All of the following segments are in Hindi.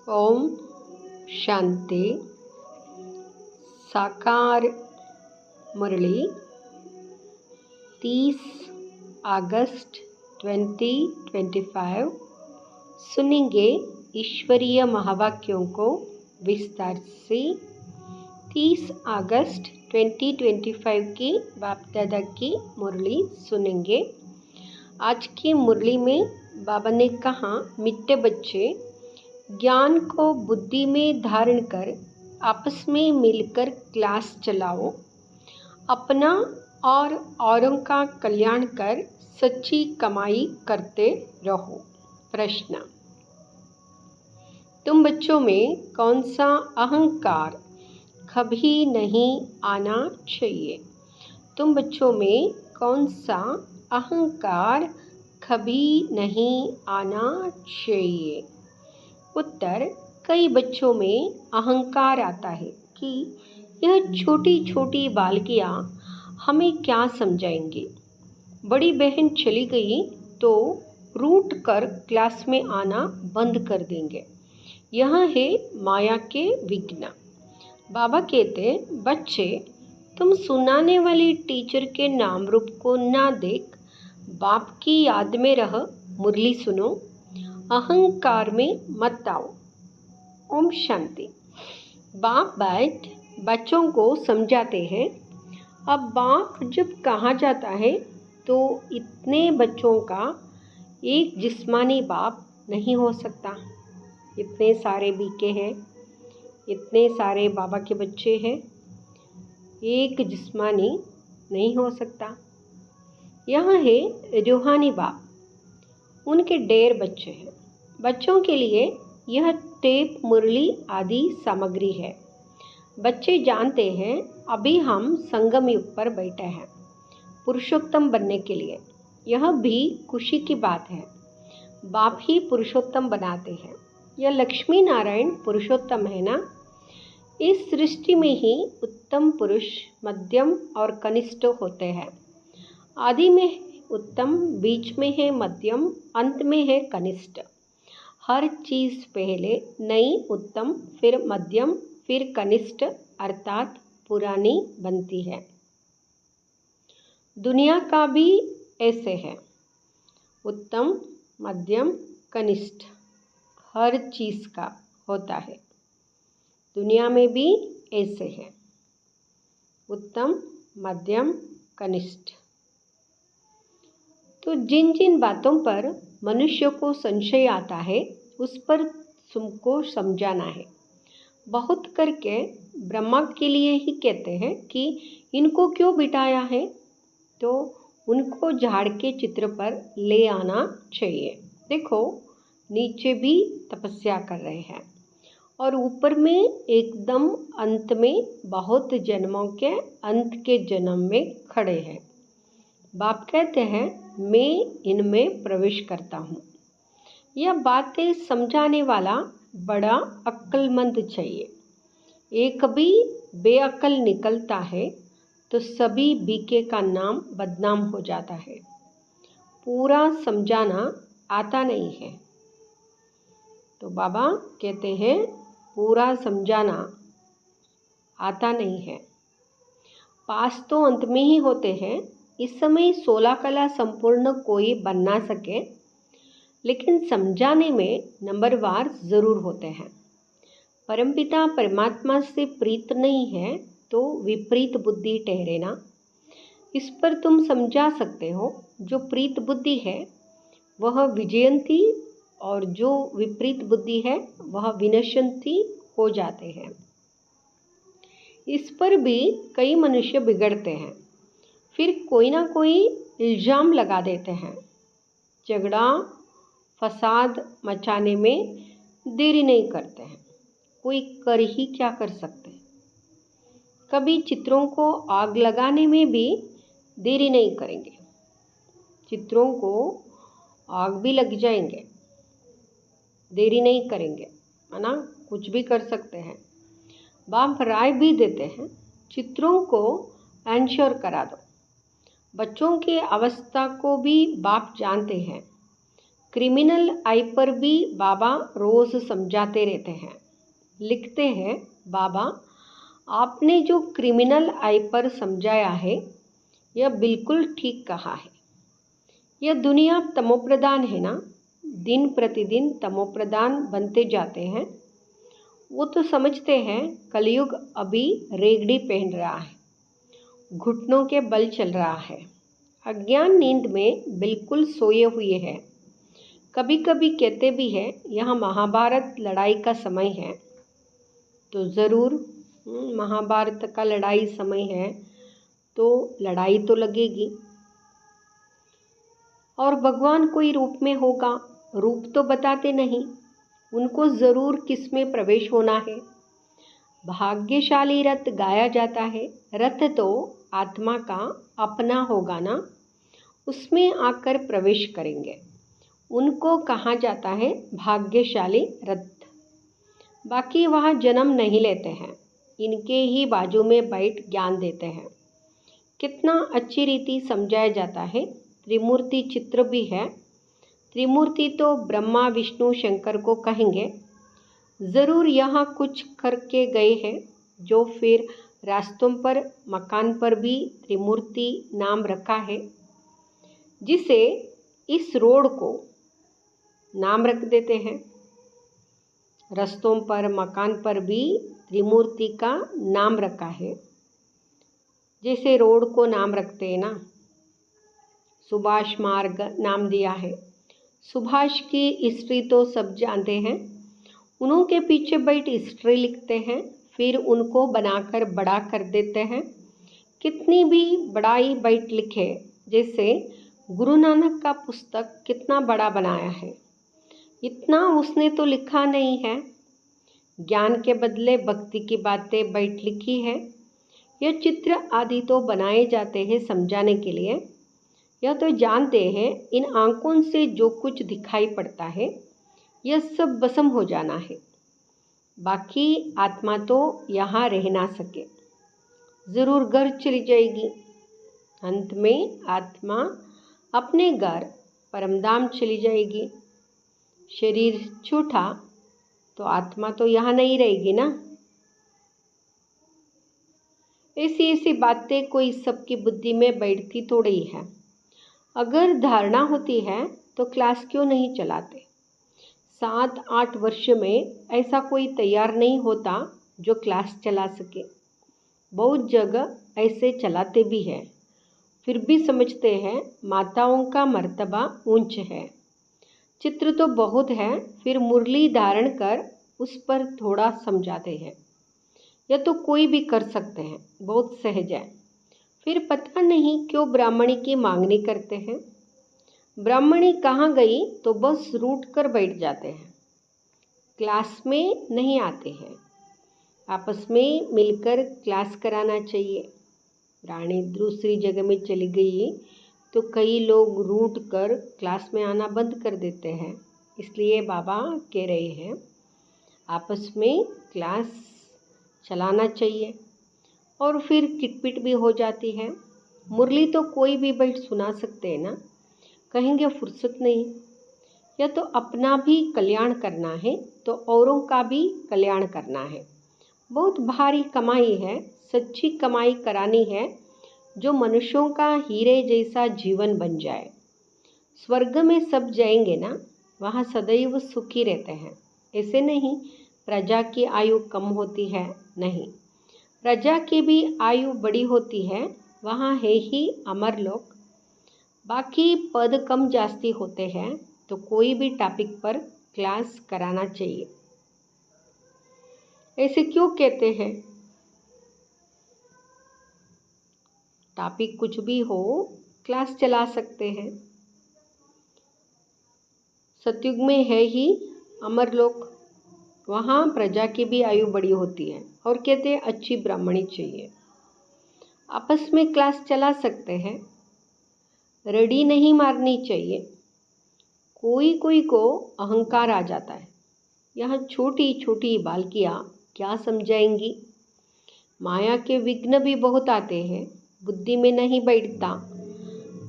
ओम शांति। साकार मुरली 30 अगस्त 2025। सुनेंगे ईश्वरीय महावाक्यों को विस्तार से। 30 अगस्त 2025 की बाप दादा की मुरली सुनेंगे। आज की मुरली में बाबा ने कहा, मिट्टे बच्चे, ज्ञान को बुद्धि में धारण कर आपस में मिलकर क्लास चलाओ। अपना और औरों का कल्याण कर सच्ची कमाई करते रहो। प्रश्न: तुम बच्चों में कौन सा अहंकार कभी नहीं आना चाहिए? तुम बच्चों में कौन सा अहंकार कभी नहीं आना चाहिए? उत्तर: कई बच्चों में अहंकार आता है कि यह छोटी छोटी बालकियाँ हमें क्या समझाएंगी। बड़ी बहन चली गई तो रूठ कर क्लास में आना बंद कर देंगे। यह है माया के विघ्न। बाबा कहते, बच्चे, तुम सुनाने वाली टीचर के नाम रूप को ना देख बाप की याद में रह मुरली सुनो। अहंकार में मत आओ। ओम शांति। बाप बैठ बच्चों को समझाते हैं। अब बाप जब कहा जाता है तो इतने बच्चों का एक जिस्मानी बाप नहीं हो सकता। इतने सारे बीके हैं, इतने सारे बाबा के बच्चे हैं, एक जिस्मानी नहीं हो सकता। यहाँ है रूहानी बाप, उनके ढेर बच्चे हैं। बच्चों के लिए यह टेप, मुरली आदि सामग्री है। बच्चे जानते हैं अभी हम संगम युग पर बैठे हैं पुरुषोत्तम बनने के लिए। यह भी खुशी की बात है। बाप ही पुरुषोत्तम बनाते हैं। यह लक्ष्मी नारायण पुरुषोत्तम है ना। इस सृष्टि में ही उत्तम पुरुष, मध्यम और कनिष्ठ होते हैं। आदि में उत्तम, बीच में है मध्यम, अंत में है कनिष्ठ। हर चीज़ पहले नई, उत्तम, फिर मध्यम, फिर कनिष्ठ अर्थात पुरानी बनती है। दुनिया का भी ऐसे है, उत्तम, मध्यम, कनिष्ठ हर चीज़ का होता है। दुनिया में भी ऐसे है, उत्तम, मध्यम, कनिष्ठ। तो जिन जिन बातों पर मनुष्य को संशय आता है उस पर तुमको समझाना है। बहुत करके ब्रह्मा के लिए ही कहते हैं कि इनको क्यों बिठाया है, तो उनको झाड़ के चित्र पर ले आना चाहिए। देखो, नीचे भी तपस्या कर रहे हैं और ऊपर में एकदम अंत में बहुत जन्मों के अंत के जन्म में खड़े हैं। बाप कहते हैं, मैं इनमें प्रवेश करता हूँ। यह बातें समझाने वाला बड़ा अक्लमंद चाहिए। एक भी बेअक्ल निकलता है तो सभी बीके का नाम बदनाम हो जाता है। पूरा समझाना आता नहीं है। तो बाबा कहते हैं, पूरा समझाना आता नहीं है। पास तो अंत में ही होते हैं। इस समय 16 कला संपूर्ण कोई बन ना सके, लेकिन समझाने में नंबरवार ज़रूर होते हैं। परमपिता परमात्मा से प्रीत नहीं है तो विपरीत बुद्धि ठहरे ना। इस पर तुम समझा सकते हो। जो प्रीत बुद्धि है वह विजयंती और जो विपरीत बुद्धि है वह विनश्यंती हो जाते हैं। इस पर भी कई मनुष्य बिगड़ते हैं। फिर कोई ना कोई इल्ज़ाम लगा देते हैं। झगड़ा फसाद मचाने में देरी नहीं करते हैं। कोई कर ही क्या कर सकते हैं। कभी चित्रों को आग लगाने में भी देरी नहीं करेंगे। चित्रों को आग भी लग जाएंगे, देरी नहीं करेंगे, है ना। कुछ भी कर सकते हैं। बाप राय भी देते हैं, चित्रों को एंश्योर करा दो। बच्चों की अवस्था को भी बाप जानते हैं। क्रिमिनल आई पर भी बाबा रोज़ समझाते रहते हैं। लिखते हैं, बाबा आपने जो क्रिमिनल आई पर समझाया है यह बिल्कुल ठीक कहा है। यह दुनिया तमोप्रधान है ना, दिन प्रतिदिन तमोप्रधान बनते जाते हैं। वो तो समझते हैं कलयुग अभी रेगड़ी पहन रहा है, घुटनों के बल चल रहा है, अज्ञान नींद में बिल्कुल सोए हुए हैं। कभी कभी कहते भी हैं यहाँ महाभारत लड़ाई का समय है, तो ज़रूर महाभारत का लड़ाई समय है तो लड़ाई तो लगेगी। और भगवान कोई रूप में होगा, रूप तो बताते नहीं, उनको ज़रूर किस में प्रवेश होना है। भाग्यशाली रथ गाया जाता है, रथ तो आत्मा का अपना होगा ना, उसमें आकर प्रवेश करेंगे, उनको कहा जाता है भाग्यशाली रथ। बाकी वहाँ जन्म नहीं लेते हैं, इनके ही बाजू में बैठ ज्ञान देते हैं। कितना अच्छी रीति समझाया जाता है। त्रिमूर्ति चित्र भी है। त्रिमूर्ति तो ब्रह्मा विष्णु शंकर को कहेंगे, ज़रूर यहाँ कुछ करके गए हैं जो फिर रास्तों पर मकान पर भी त्रिमूर्ति नाम रखा है, जिसे इस रोड को नाम रख देते हैं। रास्तों पर मकान पर भी त्रिमूर्ति का नाम रखा है, जैसे रोड को नाम रखते हैं ना। सुभाष मार्ग नाम दिया है। सुभाष की हिस्ट्री तो सब जानते हैं, उन्हों के पीछे बैठ हिस्ट्री लिखते हैं, फिर उनको बनाकर बड़ा कर देते हैं। कितनी भी बड़ाई बैठ लिखे, जैसे गुरु नानक का पुस्तक कितना बड़ा बनाया है, इतना उसने तो लिखा नहीं है। ज्ञान के बदले भक्ति की बातें बैठ लिखी है। यह चित्र आदि तो बनाए जाते हैं समझाने के लिए। यह तो जानते हैं इन आंखों से जो कुछ दिखाई पड़ता है यह सब भस्म हो जाना है, बाकी आत्मा तो यहाँ रह ना सके, ज़रूर घर चली जाएगी। अंत में आत्मा अपने घर परमधाम चली जाएगी। शरीर छूटा तो आत्मा तो यहाँ नहीं रहेगी ना। ऐसी ऐसी बातें कोई सबकी बुद्धि में बैठती थोड़ी है। अगर धारणा होती है तो क्लास क्यों नहीं चलाते। 7-8 वर्ष में ऐसा कोई तैयार नहीं होता जो क्लास चला सके। बहुत जगह ऐसे चलाते भी हैं, फिर भी समझते हैं माताओं का मर्तबा ऊंच है। चित्र तो बहुत है, फिर मुरली धारण कर उस पर थोड़ा समझाते हैं। यह तो कोई भी कर सकते हैं, बहुत सहज है। फिर पता नहीं क्यों ब्राह्मणी की मांगनी करते हैं। ब्राह्मणी कहाँ गई तो बस रूठ कर बैठ जाते हैं, क्लास में नहीं आते हैं। आपस में मिलकर क्लास कराना चाहिए। रानी दूसरी जगह में चली गई तो कई लोग रूठ कर क्लास में आना बंद कर देते हैं। इसलिए बाबा कह रहे हैं आपस में क्लास चलाना चाहिए। और फिर किटपिट भी हो जाती है। मुरली तो कोई भी बैठ सुना सकते हैं ना, कहेंगे फुर्सत नहीं। यह तो अपना भी कल्याण करना है तो औरों का भी कल्याण करना है। बहुत भारी कमाई है, सच्ची कमाई करानी है जो मनुष्यों का हीरे जैसा जीवन बन जाए। स्वर्ग में सब जाएंगे ना, वहाँ सदैव सुखी रहते हैं। ऐसे नहीं प्रजा की आयु कम होती है, नहीं, प्रजा की भी आयु बड़ी होती है, वहाँ है ही अमर लोक। बाकी पद कम जास्ती होते हैं तो कोई भी टॉपिक पर क्लास कराना चाहिए। ऐसे क्यों कहते हैं? टॉपिक कुछ भी हो क्लास चला सकते हैं। सतयुग में है ही अमर लोक, वहाँ प्रजा की भी आयु बड़ी होती है और कहते हैं अच्छी ब्राह्मणी चाहिए। आपस में क्लास चला सकते हैं, रड़ी नहीं मारनी चाहिए। कोई कोई को अहंकार आ जाता है, यहाँ छोटी छोटी बालकियाँ क्या समझाएंगी। माया के विघ्न भी बहुत आते हैं, बुद्धि में नहीं बैठता।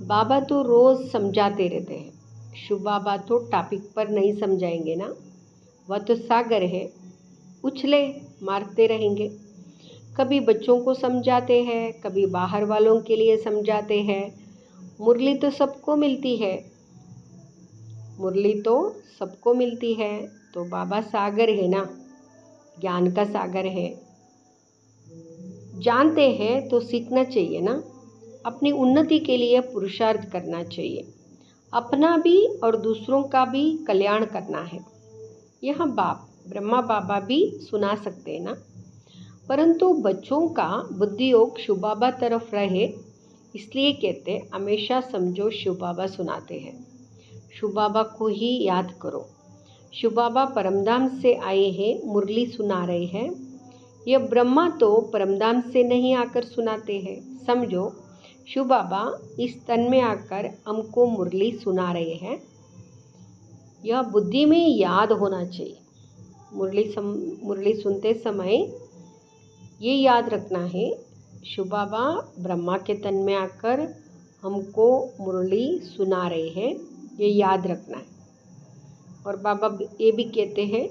बाबा तो रोज़ समझाते रहते हैं, शिव बाबा तो टॉपिक पर नहीं समझाएंगे ना, वह तो सागर है, उछले मारते रहेंगे। कभी बच्चों को समझाते हैं, कभी बाहर वालों के लिए समझाते हैं। मुरली तो सबको मिलती है, मुरली तो सबको मिलती है। तो बाबा सागर है ना, ज्ञान का सागर है। जानते हैं तो सीखना चाहिए ना, अपनी उन्नति के लिए पुरुषार्थ करना चाहिए, अपना भी और दूसरों का भी कल्याण करना है। यह बाप ब्रह्मा बाबा भी सुना सकते हैं ना, परंतु बच्चों का बुद्धि योग शिव बाबा तरफ रहे, इसलिए कहते हमेशा समझो शिव बाबा सुनाते हैं, शिव बाबा को ही याद करो। शिव बाबा परमधाम से आए हैं, मुरली सुना रहे हैं। यह ब्रह्मा तो परमधाम से नहीं आकर सुनाते हैं। समझो शिव बाबा इस तन में आकर हमको मुरली सुना रहे हैं। यह बुद्धि में याद होना चाहिए। मुरली सुनते समय ये याद रखना है, शिव बाबा ब्रह्मा के तन में आकर हमको मुरली सुना रहे हैं, ये याद रखना है। और बाबा ये भी कहते हैं,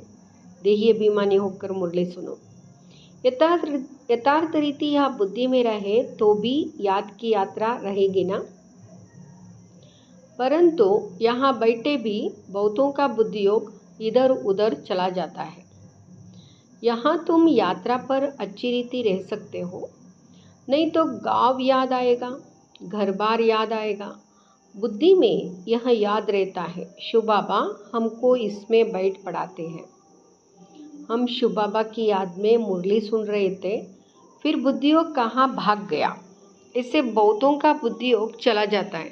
देही अभिमानी होकर मुरली सुनो। यथार्थ रीति यह बुद्धि में रहे तो भी याद की यात्रा रहेगी ना, परंतु यहाँ बैठे भी बहुतों का बुद्धि योग इधर उधर चला जाता है। यहाँ तुम यात्रा पर अच्छी रीति रह सकते हो, नहीं तो गांव याद आएगा, घर बार याद आएगा। बुद्धि में यह याद रहता है, शिव बाबा हमको इसमें बैठ पढ़ाते हैं। हम शिव बाबा की याद में मुरली सुन रहे थे, फिर बुद्धि योग कहाँ भाग गया। इससे बहुतों का बुद्धि योग चला जाता है।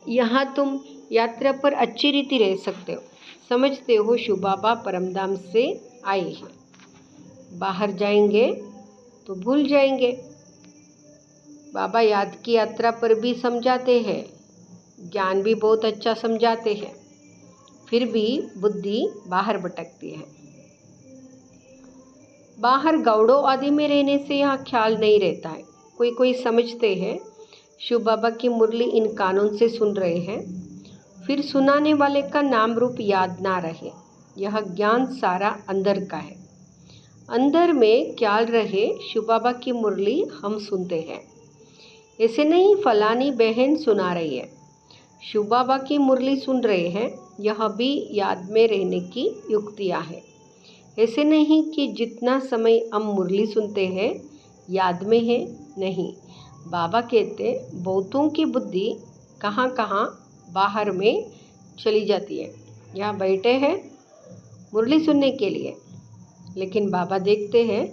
यहाँ तुम यात्रा पर अच्छी रीति रह सकते हो, समझते हो शिव बाबा परमधाम से आए हैं। बाहर जाएंगे तो भूल जाएंगे। बाबा याद की यात्रा पर भी समझाते हैं, ज्ञान भी बहुत अच्छा समझाते हैं, फिर भी बुद्धि बाहर भटकती है। बाहर गौड़ों आदि में रहने से यहाँ ख्याल नहीं रहता है। कोई कोई समझते हैं शिव बाबा की मुरली इन कानों से सुन रहे हैं, फिर सुनाने वाले का नाम रूप याद ना रहे। यह ज्ञान सारा अंदर का है, अंदर में ख्याल रहे शिव बाबा की मुरली हम सुनते हैं। ऐसे नहीं फलानी बहन सुना रही है, शिव बाबा की मुरली सुन रहे हैं, यह भी याद में रहने की युक्तियाँ हैं। ऐसे नहीं कि जितना समय हम मुरली सुनते हैं याद में है, नहीं। बाबा कहते बहुतों की बुद्धि कहाँ कहाँ बाहर में चली जाती है। यहाँ बैठे हैं मुरली सुनने के लिए, लेकिन बाबा देखते हैं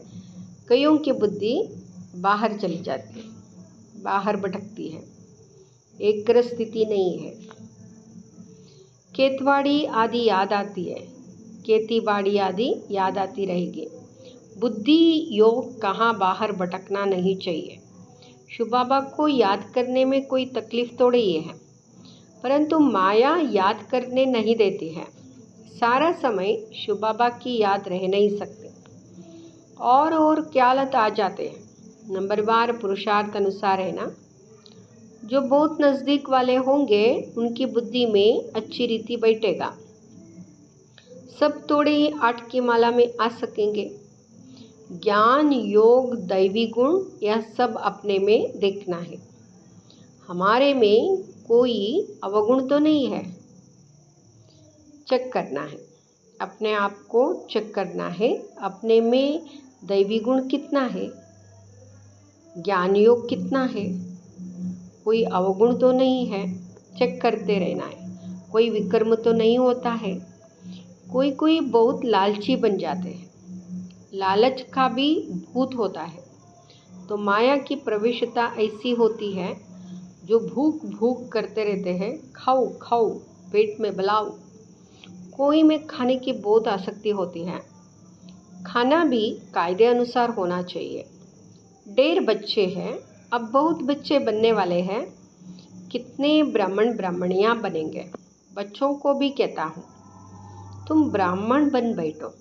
कईयों की बुद्धि बाहर चली जाती है, बाहर भटकती है, एक स्थिति नहीं है। खेतवाड़ी आदि याद आती है, खेती बाड़ी आदि याद आती रहेगी। बुद्धि योग कहाँ बाहर भटकना नहीं चाहिए। शिव बाबा को याद करने में कोई तकलीफ थोड़ी है, परंतु माया याद करने नहीं देती है। सारा समय शिव बाबा की याद रह नहीं सकते, और ख्यालत आ जाते हैं। नंबरवार पुरुषार्थ अनुसार है ना, जो बहुत नज़दीक वाले होंगे उनकी बुद्धि में अच्छी रीति बैठेगा। सब थोड़े ही 8 की माला में आ सकेंगे। ज्ञान योग दैवी गुण यह सब अपने में देखना है। हमारे में कोई अवगुण तो नहीं है, चेक करना है, अपने आप को चेक करना है। अपने में दैवी गुण कितना है, ज्ञान योग कितना है, कोई अवगुण तो नहीं है, चेक करते रहना है। कोई विकर्म तो नहीं होता है। कोई कोई बहुत लालची बन जाते हैं, लालच का भी भूत होता है। तो माया की प्रवेशता ऐसी होती है, जो भूख भूख करते रहते हैं, खाओ खाओ पेट में बलाओ। कोई में खाने की बहुत आसक्ति होती है। खाना भी कायदे अनुसार होना चाहिए। 1.5 बच्चे हैं, अब बहुत बच्चे बनने वाले हैं, कितने ब्राह्मण ब्राह्मणियाँ बनेंगे। बच्चों को भी कहता हूँ, तुम ब्राह्मण बन बैठो।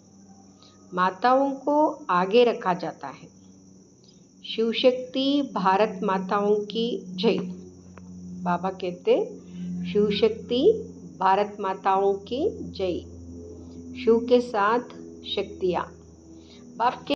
माताओं को आगे रखा जाता है। शिव शक्ति भारत माताओं की जय। बाबा कहते शिव शक्ति भारत माताओं की जय। शिव के साथ शक्तियाँ। बाप के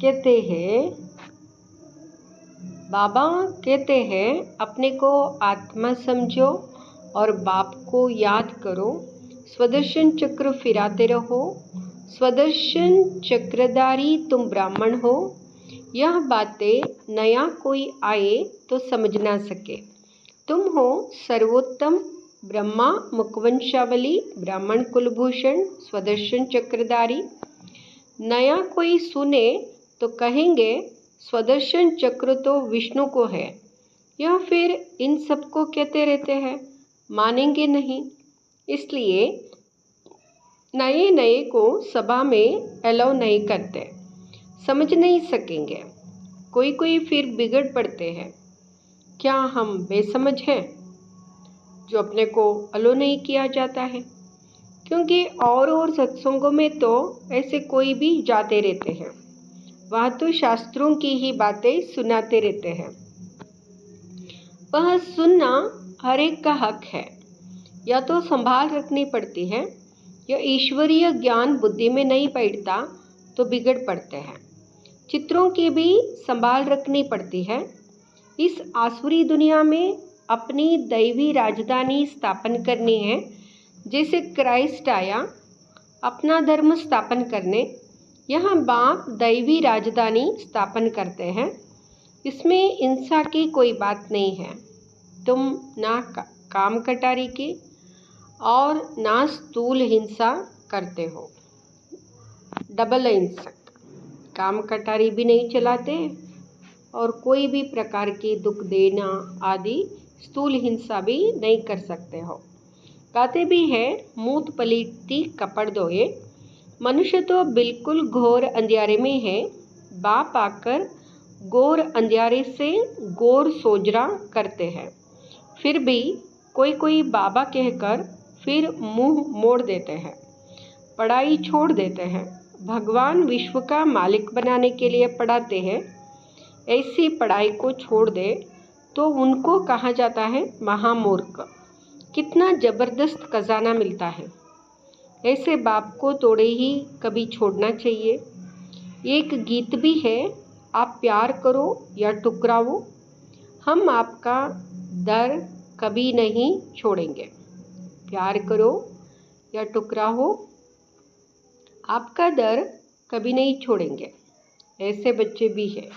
कहते हैं, बाबा कहते हैं अपने को आत्मा समझो और बाप को याद करो, स्वदर्शन चक्र फिराते रहो, स्वदर्शन चक्रधारी तुम ब्राह्मण हो। यह बातें नया कोई आए तो समझ ना सके। तुम हो सर्वोत्तम ब्रह्मा मुखवंशावली ब्राह्मण कुलभूषण स्वदर्शन चक्रधारी। नया कोई सुने तो कहेंगे स्वदर्शन चक्र तो विष्णु को है, यह फिर इन सबको कहते रहते हैं, मानेंगे नहीं। इसलिए नए नए को सभा में अलाउ नहीं करते, समझ नहीं सकेंगे। कोई कोई फिर बिगड़ पड़ते हैं। क्या हम बेसमझ हैं जो अपने को अलाउ नहीं किया जाता है? क्योंकि और सत्संगों में तो ऐसे कोई भी जाते रहते हैं, वह तो शास्त्रों की ही बातें सुनाते रहते हैं। वह सुनना हर एक का हक है, या तो संभाल रखनी पड़ती है, या ईश्वरीय ज्ञान बुद्धि में नहीं बैठता तो बिगड़ पड़ते हैं। चित्रों की भी संभाल रखनी पड़ती है। इस आसुरी दुनिया में अपनी दैवी राजधानी स्थापन करनी है। जैसे क्राइस्ट आया अपना धर्म स्थापन करने, यहाँ बाप दैवी राजधानी स्थापन करते हैं। इसमें हिंसा की कोई बात नहीं है। तुम ना काम कटारी की और ना स्थूल हिंसा करते हो। डबल हिंसक, काम कटारी भी नहीं चलाते और कोई भी प्रकार की दुख देना आदि स्थूल हिंसा भी नहीं कर सकते हो। कहते भी है मूत पलीटी कपड़ धोए। मनुष्य तो बिल्कुल घोर अंधियारे में है। बाप आकर घोर अंधियारे से घोर सोजरा करते हैं। फिर भी कोई कोई बाबा कहकर फिर मुंह मोड़ देते हैं, पढ़ाई छोड़ देते हैं। भगवान विश्व का मालिक बनाने के लिए पढ़ाते हैं। ऐसी पढ़ाई को छोड़ दे तो उनको कहा जाता है महामूर्ख। कितना जबरदस्त खजाना मिलता है। ऐसे बाप को तोड़े ही कभी छोड़ना चाहिए। एक गीत भी है, आप प्यार करो या टुकराओ, हम आपका दर कभी नहीं छोड़ेंगे। प्यार करो या टुकराओ, आपका दर कभी नहीं छोड़ेंगे। ऐसे बच्चे भी हैं,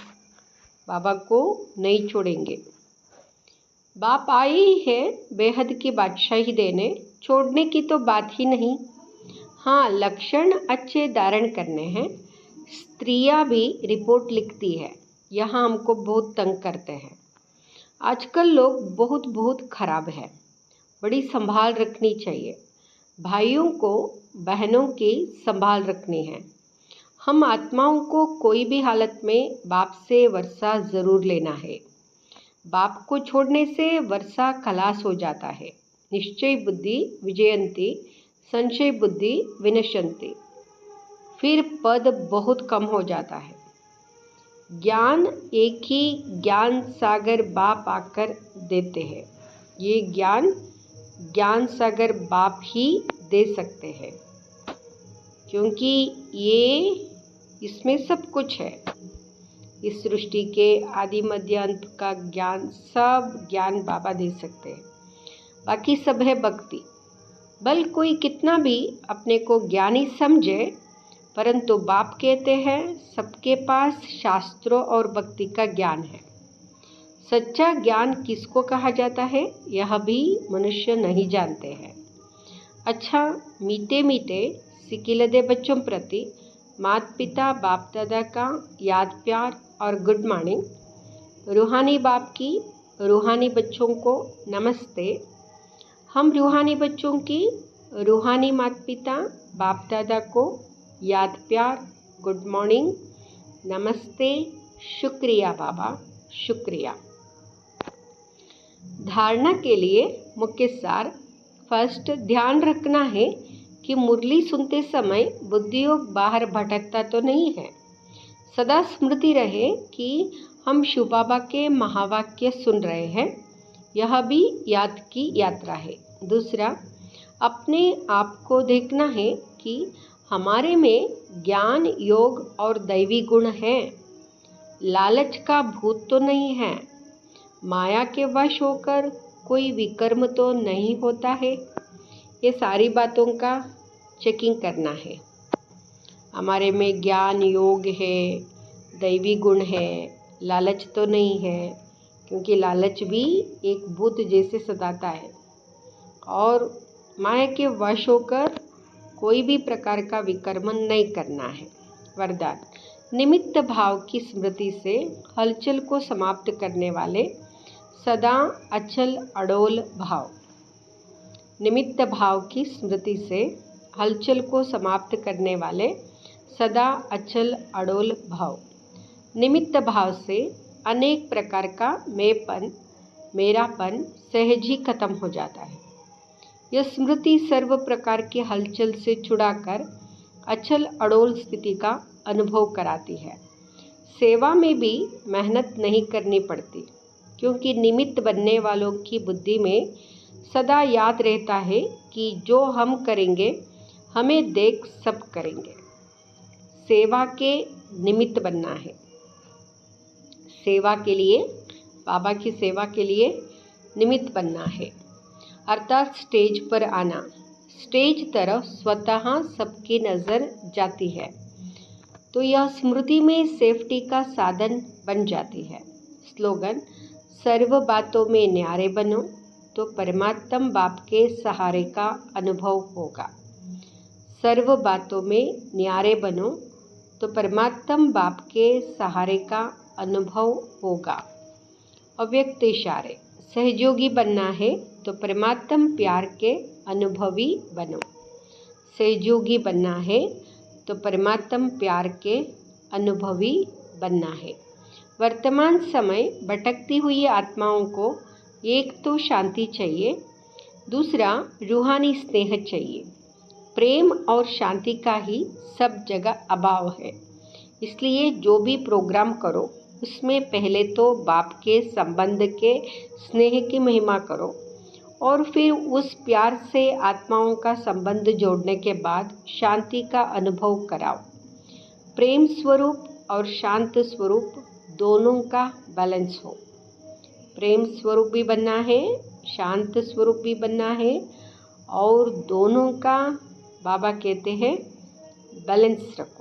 बाबा को नहीं छोड़ेंगे। बाप आए ही है बेहद की बादशाही देने, छोड़ने की तो बात ही नहीं। हाँ, लक्षण अच्छे धारण करने हैं। स्त्रियां भी रिपोर्ट लिखती है, यहाँ हमको बहुत तंग करते हैं। आजकल लोग बहुत खराब है, बड़ी संभाल रखनी चाहिए। भाइयों को बहनों की संभाल रखनी है। हम आत्माओं को कोई भी हालत में बाप से वर्षा ज़रूर लेना है। बाप को छोड़ने से वर्षा खलास हो जाता है। निश्चय बुद्धि विजयंती, संशय बुद्धि विनश्यंती। फिर पद बहुत कम हो जाता है। ज्ञान एक ही ज्ञान सागर बाप आकर देते हैं। ये ज्ञान सागर बाप ही दे सकते हैं, क्योंकि ये इसमें सब कुछ है। इस सृष्टि के आदि मध्य अंत का ज्ञान, सब ज्ञान बाबा दे सकते हैं। बाकी सब है भक्ति। बल कोई कितना भी अपने को ज्ञानी समझे, परंतु बाप कहते हैं सबके पास शास्त्रों और भक्ति का ज्ञान है। सच्चा ज्ञान किसको कहा जाता है, यह भी मनुष्य नहीं जानते हैं। अच्छा, मीठे मीठे सिकिलदे बच्चों प्रति माता पिता बाप दादा का याद प्यार और गुड मॉर्निंग। रूहानी बाप की रूहानी बच्चों को नमस्ते। हम रूहानी बच्चों की रूहानी माता पिता बाप दादा को याद प्यार, गुड मॉर्निंग, नमस्ते, शुक्रिया बाबा, शुक्रिया। धारणा के लिए मुख्य सार। फर्स्ट, ध्यान रखना है कि मुरली सुनते समय बुद्धियोग बाहर भटकता तो नहीं है। सदा स्मृति रहे कि हम शिव बाबा के महावाक्य सुन रहे हैं। यह भी याद की यात्रा है। दूसरा, अपने आप को देखना है कि हमारे में ज्ञान, योग और दैवी गुण हैं। लालच का भूत तो नहीं है। माया के वश होकर कोई विकर्म तो नहीं होता है। ये सारी बातों का चेकिंग करना है। हमारे में ज्ञान, योग है, दैवी गुण है, लालच तो नहीं है, क्योंकि लालच भी एक भूत जैसे सताता है। और माया के वश होकर कोई भी प्रकार का विकर्मण नहीं करना है। वरदान: निमित्त भाव की स्मृति से हलचल को समाप्त करने वाले सदा अचल अडोल भाव। निमित्त भाव की स्मृति से हलचल को समाप्त करने वाले सदा अचल अडोल भाव। निमित्त भाव से अनेक प्रकार का मैंपन, मेरापन सहज ही खत्म हो जाता है। यह स्मृति सर्व प्रकार की हलचल से छुड़ाकर अचल अडोल स्थिति का अनुभव कराती है। सेवा में भी मेहनत नहीं करनी पड़ती, क्योंकि निमित्त बनने वालों की बुद्धि में सदा याद रहता है कि जो हम करेंगे हमें देख सब करेंगे। सेवा के निमित्त बनना है। सेवा के लिए, बाबा की सेवा के लिए निमित्त बनना है, अर्थात स्टेज पर आना। स्टेज तरफ स्वतः सबकी नज़र जाती है, तो यह स्मृति में सेफ्टी का साधन बन जाती है। स्लोगन: सर्व बातों में न्यारे बनो तो परमात्म बाप के सहारे का अनुभव होगा। सर्व बातों में न्यारे बनो तो परमात्म बाप के सहारे का अनुभव होगा। अव्यक्त इशारे: सहयोगी बनना है तो परमात्म प्यार के अनुभवी बनो। सहयोगी बनना है तो परमात्म प्यार के अनुभवी बनना है। वर्तमान समय भटकती हुई आत्माओं को एक तो शांति चाहिए, दूसरा रूहानी स्नेह चाहिए। प्रेम और शांति का ही सब जगह अभाव है। इसलिए जो भी प्रोग्राम करो उसमें पहले तो बाप के संबंध के स्नेह की महिमा करो, और फिर उस प्यार से आत्माओं का संबंध जोड़ने के बाद शांति का अनुभव कराओ। प्रेम स्वरूप और शांत स्वरूप दोनों का बैलेंस हो। प्रेम स्वरूप भी बनना है, शांत स्वरूप भी बनना है, और दोनों का बाबा कहते हैं बैलेंस रखो।